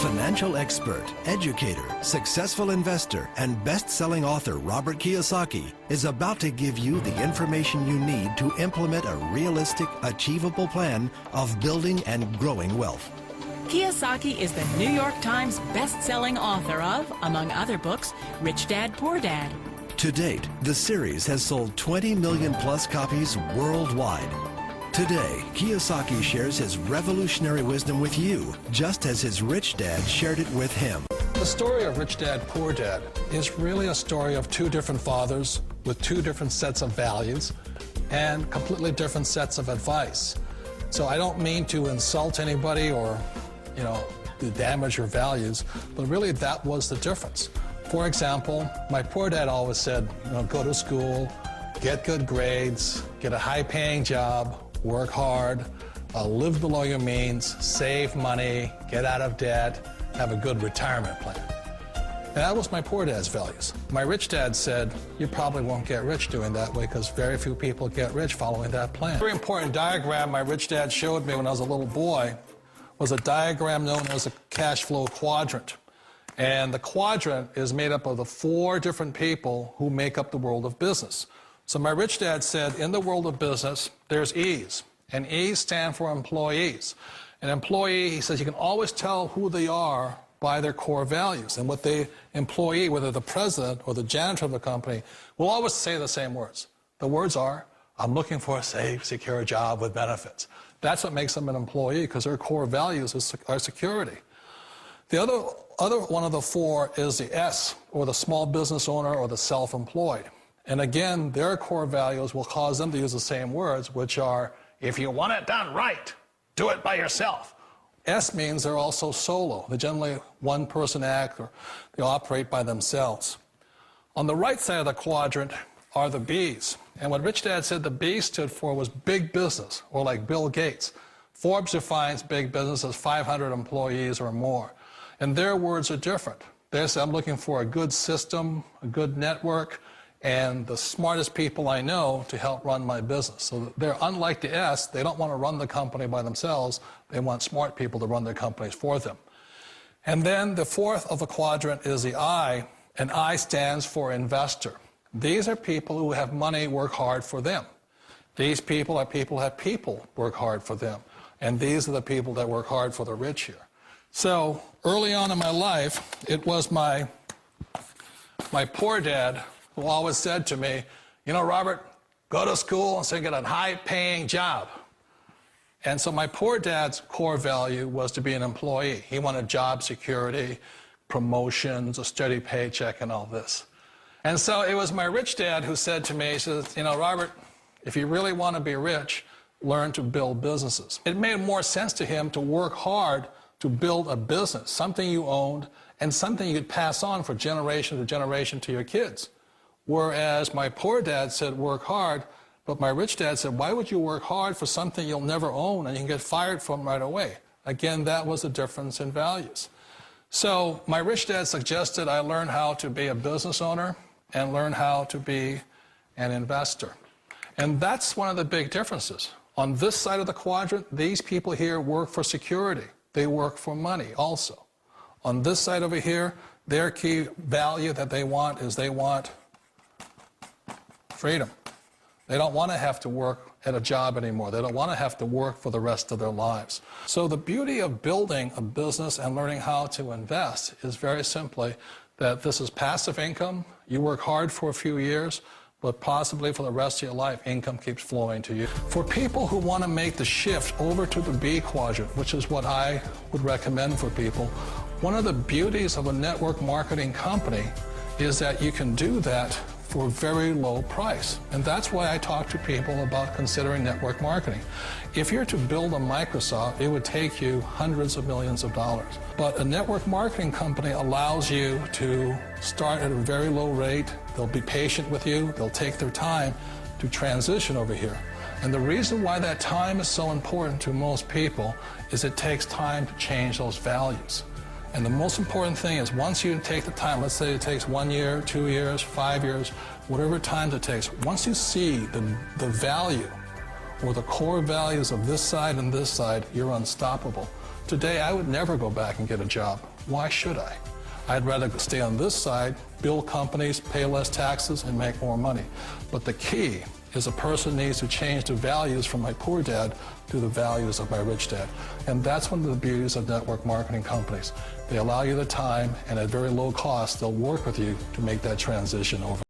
Financial expert, educator, successful investor, and best-selling author Robert Kiyosaki is about to give you the information you need to implement a realistic, achievable plan of building and growing wealth. Kiyosaki is the New York Times best-selling author of, among other books, Rich Dad, Poor Dad. To date, the series has sold 20 million plus copies worldwide. Today, Kiyosaki shares his revolutionary wisdom with you, just as his rich dad shared it with him. The story of Rich Dad, Poor Dad is really a story of two different fathers with two different sets of values and completely different sets of advice. So I don't mean to insult anybody or, to damage your values, but really that was the difference. For example, my poor dad always said, go to school, get good grades, get a high-paying job, work hard, live below your means, save money, get out of debt, have a good retirement plan. And that was my poor dad's values. My rich dad said, you probably won't get rich doing that way because very few people get rich following that plan. A very important diagram my rich dad showed me when I was a little boy was a diagram known as a cash flow quadrant. And the quadrant is made up of the four different people who make up the world of business. So my rich dad said, in the world of business, there's E's, and E's stand for employees. An employee, he says, you can always tell who they are by their core values. And what the employee, whether the president or the janitor of the company, will always say the same words. The words are, I'm looking for a safe, secure job with benefits. That's what makes them an employee, because their core values are security. The other one of the four is the S, or the small business owner or the self-employed. And again, their core values will cause them to use the same words, which are, if you want it done right, do it by yourself. S means they're also solo. They're generally one-person act, or they operate by themselves. On the right side of the quadrant are the B's. And what Rich Dad said the B stood for was big business, or like Bill Gates. Forbes defines big business as 500 employees or more. And their words are different. They say, I'm looking for a good system, a good network, and the smartest people I know to help run my business. So they're unlike the S. They don't want to run the company by themselves. They want smart people to run their companies for them. And then the fourth of the quadrant is the I, and I stands for investor. These are people who have money work hard for them. These people are people who have people work hard for them. And these are the people that work hard for the rich here. So early on in my life, it was my poor dad who always said to me, Robert, go to school and so get a high-paying job. And so my poor dad's core value was to be an employee. He wanted job security, promotions, a steady paycheck, and all this. And so it was my rich dad who said to me, he says, Robert, if you really want to be rich, learn to build businesses. It made more sense to him to work hard to build a business, something you owned, and something you could pass on for generation to generation to your kids. Whereas my poor dad said, work hard, but my rich dad said, why would you work hard for something you'll never own and you can get fired from right away? Again, that was a difference in values. So my rich dad suggested I learn how to be a business owner and learn how to be an investor. And that's one of the big differences. On this side of the quadrant, these people here work for security. They work for money also. On this side over here, their key value that they want is they want freedom. They don't want to have to work at a job anymore. They don't want to have to work for the rest of their lives. So the beauty of building a business and learning how to invest is very simply that this is passive income. You work hard for a few years, but possibly for the rest of your life, income keeps flowing to you. For people who want to make the shift over to the B quadrant, which is what I would recommend for people, one of the beauties of a network marketing company is that you can do that for a very low price. And that's why I talk to people about considering network marketing. If you're to build a Microsoft, it would take you hundreds of millions of dollars. But a network marketing company allows you to start at a very low rate. They'll be patient with you. They'll take their time to transition over here. And the reason why that time is so important to most people is it takes time to change those values. And the most important thing is once you take the time, let's say it takes 1 year, 2 years, 5 years, whatever time it takes, once you see the value or the core values of this side and this side, you're unstoppable. Today, I would never go back and get a job. Why should I? I'd rather stay on this side, build companies, pay less taxes, and make more money. But the key is a person needs to change the values from my poor dad to the values of my rich dad. And that's one of the beauties of network marketing companies. They allow you the time, and at very low cost, they'll work with you to make that transition over.